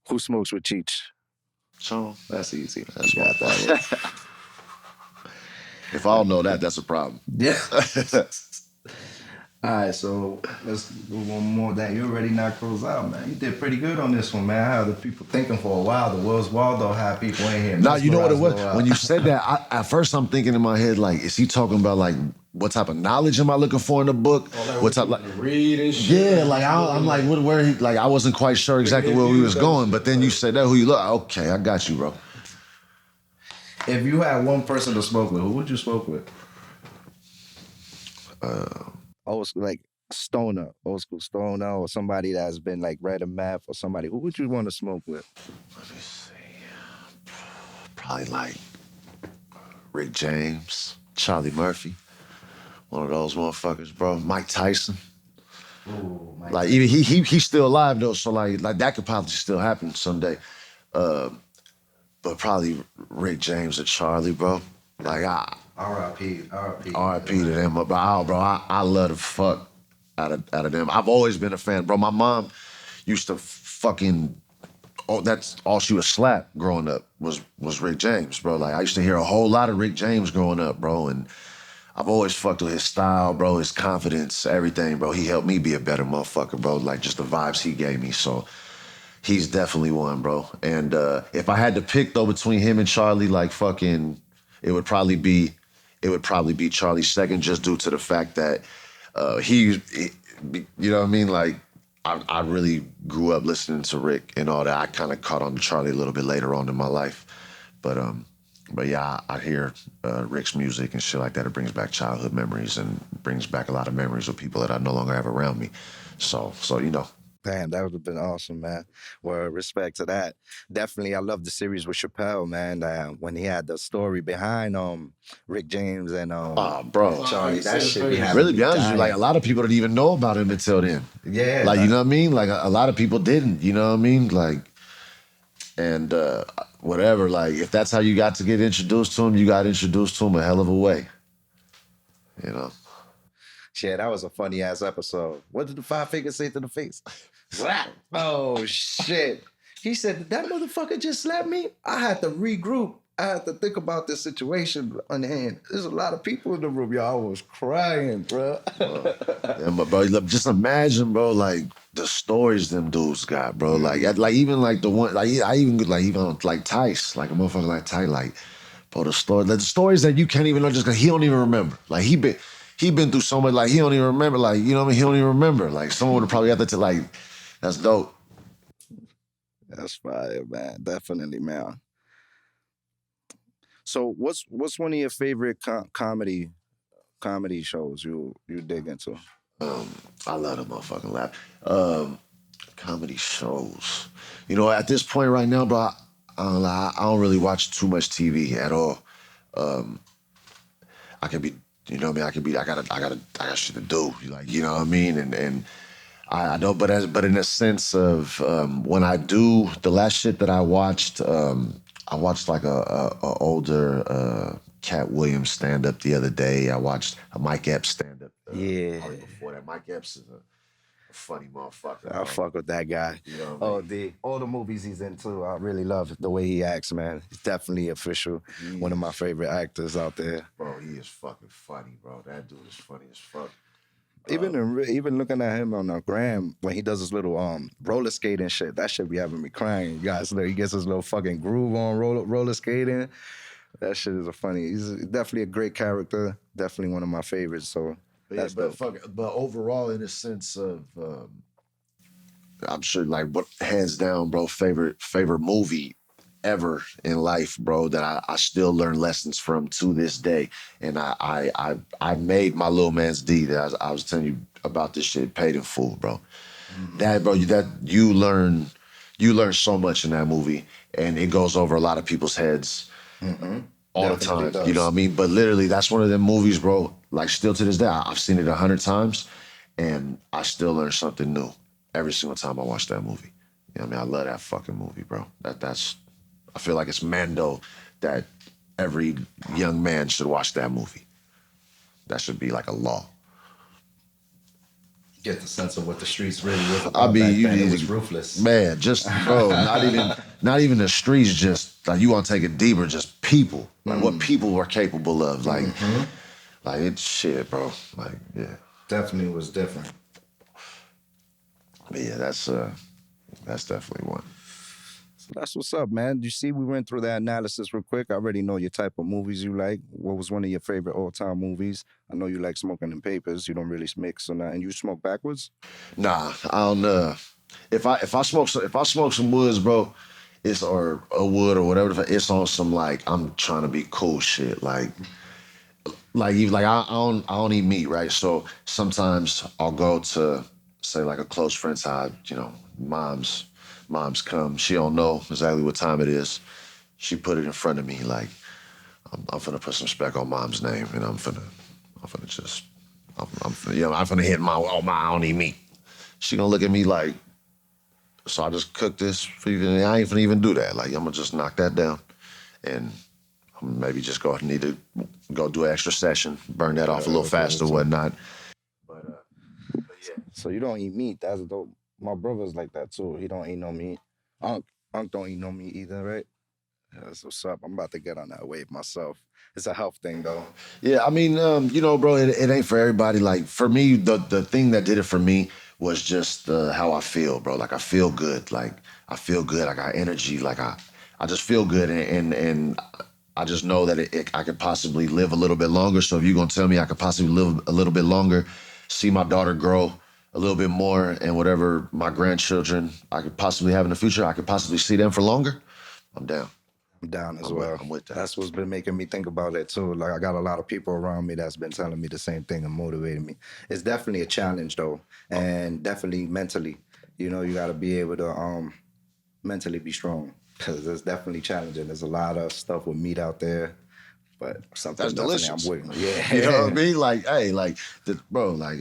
who smokes with Cheech. So That's easy. that's You got my that fault. If I don't know that, that's a problem. Yeah. All right, so let's do one more. That you already knocked those out, man. You did pretty good on this one, man. I had the people thinking for a while. The Wells Waldo had people in here. Nah, you know what it was? mesmerized When you said that, at first I'm thinking in my head, like, is he talking about like what type of knowledge am I looking for in the book? What type, like, read and shit. yeah, like I'm like, where he, like, I wasn't quite sure exactly where we was going, but then you said that, who you look, okay, I got you, bro. If you had one person to smoke with, who would you smoke with? Old school, like stoner, old school stoner, or somebody that's been like read a math, or somebody. Who would you want to smoke with? Let me see. Probably like Rick James, Charlie Murphy, one of those motherfuckers, bro. Mike Tyson. Ooh, my Like even he's still alive though, so like that could probably still happen someday. But probably Rick James or Charlie, bro. Like R.I.P. R.I.P. to them, bro. I love the fuck out of them. I've always been a fan, bro. My mom used to fucking. Oh, that's all she was slap growing up was Rick James, bro. Like I used to hear a whole lot of Rick James growing up, bro, and I've always fucked with his style, bro, his confidence, everything, bro. He helped me be a better motherfucker, bro. Like just the vibes he gave me. So he's definitely one, bro. And if I had to pick though between him and Charlie, like fucking, it would probably be Charlie's second, just due to the fact that he you know what I mean? Like I really grew up listening to Rick and all that. I kind of caught on to Charlie a little bit later on in my life, but yeah, I hear Rick's music and shit like that. It brings back childhood memories and brings back a lot of memories of people that I no longer have around me. So you know. Damn, that would have been awesome, man. Well, respect to that. Definitely, I love the series with Chappelle, man. When he had the story behind Rick James and Bro, Charlie, that shit be having really me be honest with you, dying. like a lot of people didn't even know about him until then. Yeah, Like, you know what I mean? Like a lot of people didn't, you know what I mean? Like, and whatever, like if that's how you got to get introduced to him, you got introduced to him a hell of a way. You know? Shit, that was a funny ass episode. What did the five fingers say to the face? Slap. Oh shit. He said, did that motherfucker just slap me? I had to regroup. I had to think about this situation on hand. There's a lot of people in the room. Y'all was crying, bro. Yeah, but bro, look, just imagine, bro, like the stories them dudes got, bro. Like even like the one, like I even like Tice, like a motherfucker like Tice, like, bro, the stories that you can't even know, just 'cause he don't even remember. Like he been through so much, like he don't even remember, like, you know what I mean? He don't even remember. Like someone would probably have to like, that's dope. That's fire, man. Definitely, man. So what's one of your favorite comedy shows you dig into? I love the motherfucking laugh. Comedy shows. You know, at this point right now, bro, I don't really watch too much TV at all. I can be, you know what I mean? I got shit to do. Like, you know what I mean? And I don't, but in a sense of when I do, the last shit that I watched like a older Cat Williams stand up the other day. I watched a Mike Epps stand up. Yeah. Probably before that. Mike Epps is a funny motherfucker. I fuck with that guy. You know what I mean? All the movies he's into, I really love the way he acts, man. He's definitely official. One of my favorite actors out there. Bro, he is fucking funny, bro. That dude is funny as fuck. Even looking at him on the gram when he does his little roller skating shit, that shit be having me crying. You guys, he gets his little fucking groove on roller skating. That shit is he's definitely a great character. Definitely one of my favorites. So that's dope. But overall, in a sense of, I'm sure, like, what hands down, bro, favorite movie ever in life, bro, that I still learn lessons from to this day. And I made my little man's deed. I was telling you about this shit paid in full, bro. That, bro, you learn so much in that movie, and it goes over a lot of people's heads all the time. Does. You know what I mean? But literally, that's one of them movies, bro. Like still to this day, I've seen it 100 times, and I still learn something new every single time I watch that movie. You know what I mean? I love that fucking movie, bro. That's I feel like it's Mando that every young man should watch that movie. That should be like a law. Get the sense of what the streets really was about. I mean, it was ruthless. Man, just bro, not even the streets. Just like you want to take it deeper, just people, like what people were capable of, like it's shit, bro. Like, yeah, definitely was different. But yeah, that's definitely one. So that's what's up, man. You see, we went through that analysis real quick. I already know your type of movies you like. What was one of your favorite all-time movies? I know you like smoking them papers. You don't really mix or nothing. You smoke backwards? Nah, I don't. If I smoke some woods, bro, it's or a wood or whatever. It's on some like I'm trying to be cool shit. Like I don't eat meat, right? So sometimes I'll go to say like a close friend's house. You know, Mom's come. She don't know exactly what time it is. She put it in front of me like, I'm finna put some respect on Mom's name, and I'm finna hit I don't eat meat. She gonna look at me like, so I just cook this for you. And I ain't finna even do that. Like, I'm gonna just knock that down, and maybe just need to go do an extra session, burn that off a little faster, whatnot. But yeah. So you don't eat meat? That's dope. My brother's like that too. He don't eat no meat. Unc don't eat no meat either, right? Yeah, that's what's up. I'm about to get on that wave myself. It's a health thing though. Yeah, I mean, you know, bro, it ain't for everybody. Like for me, the thing that did it for me was just how I feel, bro. Like I feel good. Like I feel good. I got energy. Like I just feel good, and I just know that I could possibly live a little bit longer. So if you're gonna tell me I could possibly live a little bit longer, see my daughter grow a little bit more, and whatever my grandchildren I could possibly have in the future, I could possibly see them for longer, I'm down. I'm down as well. I'm with that. That's what's been making me think about it too. Like I got a lot of people around me that's been telling me the same thing and motivating me. It's definitely a challenge though, and definitely mentally. You know, you got to be able to mentally be strong, because it's definitely challenging. There's a lot of stuff with meat out there, but something That's definitely delicious. I'm with. Yeah, You know what I mean? Like, hey, like, bro, like,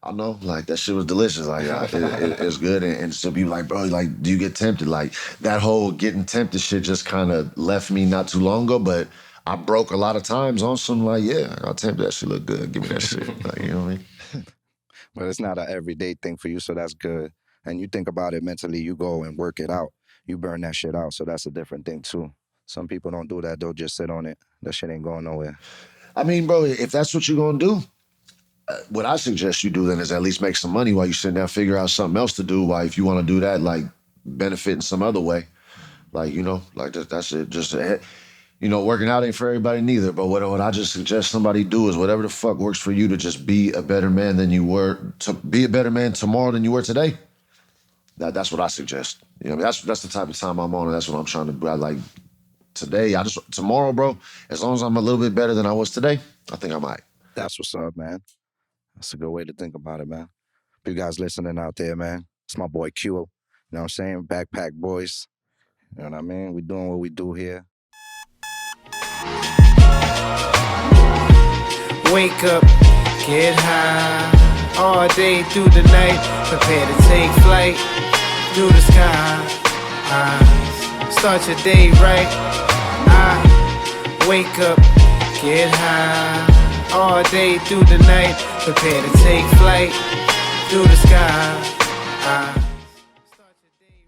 I know, like, that shit was delicious. Like, it's good. And so people like, bro, like, do you get tempted? Like, that whole getting tempted shit just kind of left me not too long ago, but I broke a lot of times on some, like, yeah, I got tempted. That shit look good. Give me that shit. Like, you know what I mean? But it's not an everyday thing for you, so that's good. And you think about it mentally, you go and work it out. You burn that shit out, so that's a different thing too. Some people don't do that, they'll just sit on it. That shit ain't going nowhere. I mean, bro, if that's what you're going to do, what I suggest you do then is at least make some money while you're sitting there, figure out something else to do. Why, if you want to do that, like benefit in some other way, like, you know, like that's it. Just, you know, working out ain't for everybody neither. But what I just suggest somebody do is whatever the fuck works for you to just be a better man than you were, to be a better man tomorrow than you were today. That's what I suggest. You know, I mean, that's the type of time I'm on, and that's what I'm trying to do. I like today. Tomorrow, bro. As long as I'm a little bit better than I was today, I think I might. That's what's up, man. That's a good way to think about it, man. For you guys listening out there, man, it's my boy Q. You know what I'm saying? BackpackBoyz. You know what I mean? We doing what we do here. Wake up, get high, all day through the night, prepare to take flight through the sky. Start your day right. Wake up, get high, all day through the night, prepare to take flight through the sky.